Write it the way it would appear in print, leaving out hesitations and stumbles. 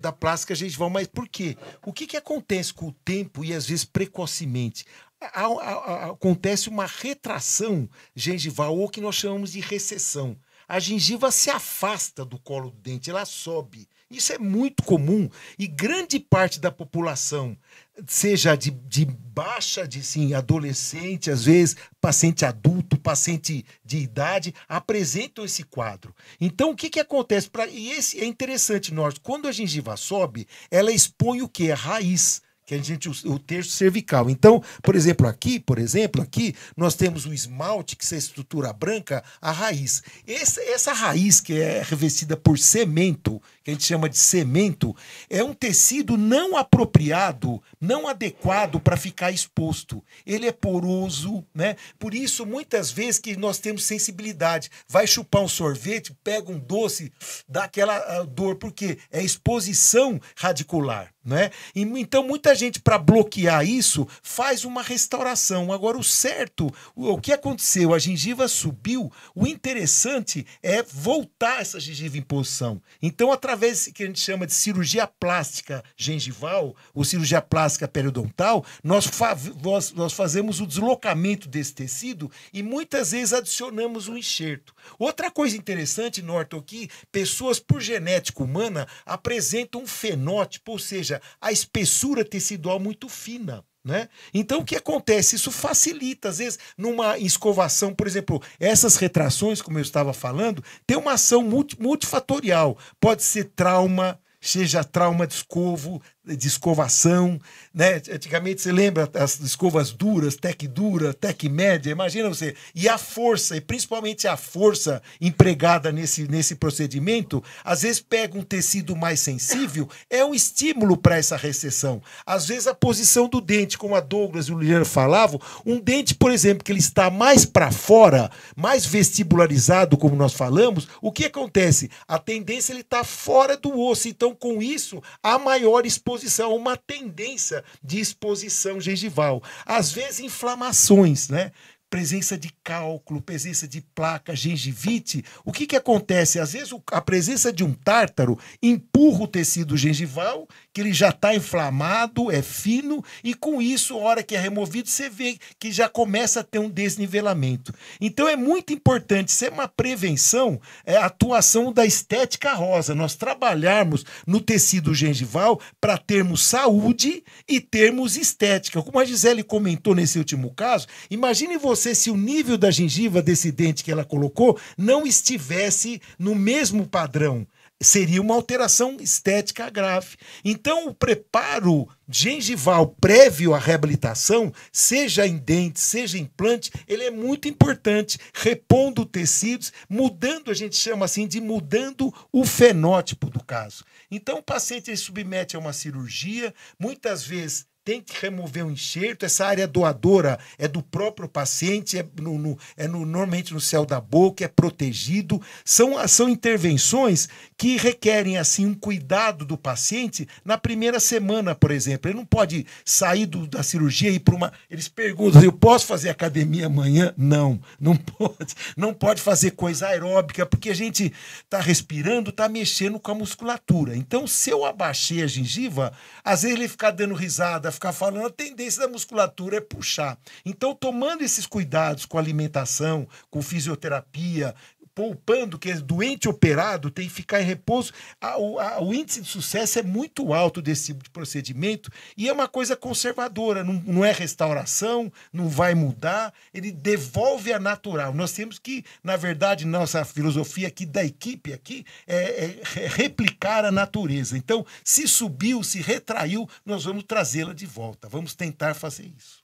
da plástica gengival. Mas por quê? O que acontece com o tempo e às vezes precocemente? Acontece uma retração gengival, ou o que nós chamamos de recessão. A gengiva se afasta do colo do dente, ela sobe. Isso é muito comum e grande parte da população, seja de baixa, de sim, adolescente, às vezes paciente adulto, paciente de idade, apresentam esse quadro. Então, o que acontece? E esse é interessante, nós, quando a gengiva sobe, ela expõe o quê? A raiz. Que a gente, o terço cervical. Então, por exemplo, aqui, nós temos o esmalte, que é a estrutura branca, a raiz. Essa raiz, que é revestida por cemento, que a gente chama de cemento, é um tecido não apropriado, não adequado para ficar exposto. Ele é poroso, né? Por isso, muitas vezes que nós temos sensibilidade. Vai chupar um sorvete, pega um doce, dá aquela dor, porque é exposição radicular. Né? Então, muita gente, para bloquear isso, faz uma restauração. Agora, o certo, o que aconteceu? A gengiva subiu, o interessante é voltar essa gengiva em posição. Então, através do que a gente chama de cirurgia plástica gengival, ou cirurgia plástica periodontal, nós fazemos o deslocamento desse tecido e muitas vezes adicionamos um enxerto. Outra coisa interessante, Norton, que pessoas por genética humana apresentam um fenótipo, ou seja, a espessura tecidual muito fina. Né? Então, o que acontece? Isso facilita, às vezes, numa escovação, por exemplo, essas retrações, como eu estava falando, tem uma ação multifatorial. Pode ser trauma, seja trauma de escovação, né? Antigamente, você lembra as escovas duras, tec dura, tec média, imagina você. E a força, e principalmente a força empregada nesse procedimento, às vezes pega um tecido mais sensível, é um estímulo para essa recessão. Às vezes a posição do dente, como a Douglas e o Liliano falavam, um dente, por exemplo, que ele está mais para fora, mais vestibularizado, como nós falamos, o que acontece? A tendência ele está fora do osso, então com isso há maior exposição, uma tendência de exposição gengival. Às vezes inflamações, né? Presença de cálculo, presença de placa, gengivite. O que acontece? Às vezes a presença de um tártaro empurra o tecido gengival, que ele já está inflamado, é fino, e com isso, a hora que é removido, você vê que já começa a ter um desnivelamento. Então é muito importante, isso é uma prevenção, é a atuação da estética rosa, nós trabalharmos no tecido gengival para termos saúde e termos estética. Como a Gisele comentou nesse último caso, imagine você se o nível da gengiva desse dente que ela colocou não estivesse no mesmo padrão. Seria uma alteração estética grave. Então, o preparo gengival prévio à reabilitação, seja em dente, seja em implante, ele é muito importante, repondo tecidos, mudando, a gente chama assim, de mudando o fenótipo do caso. Então, o paciente ele submete a uma cirurgia, muitas vezes tem que remover um enxerto, essa área doadora é do próprio paciente, normalmente no céu da boca, é protegido. São intervenções que requerem assim um cuidado do paciente na primeira semana, por exemplo. Ele não pode sair da cirurgia e ir para uma... Eles perguntam, eu posso fazer academia amanhã? Não, não pode. Não pode fazer coisa aeróbica, porque a gente está respirando, está mexendo com a musculatura. Então, se eu abaixei a gengiva, às vezes ele fica dando risada, ficar falando, a tendência da musculatura é puxar. Então, tomando esses cuidados com alimentação, com fisioterapia, poupando, que é doente operado, tem que ficar em repouso, o índice de sucesso é muito alto desse tipo de procedimento e é uma coisa conservadora, não é restauração, não vai mudar, ele devolve a natural. Nós temos que, na verdade, nossa filosofia aqui da equipe aqui é replicar a natureza. Então, se subiu, se retraiu, nós vamos trazê-la de volta. Vamos tentar fazer isso.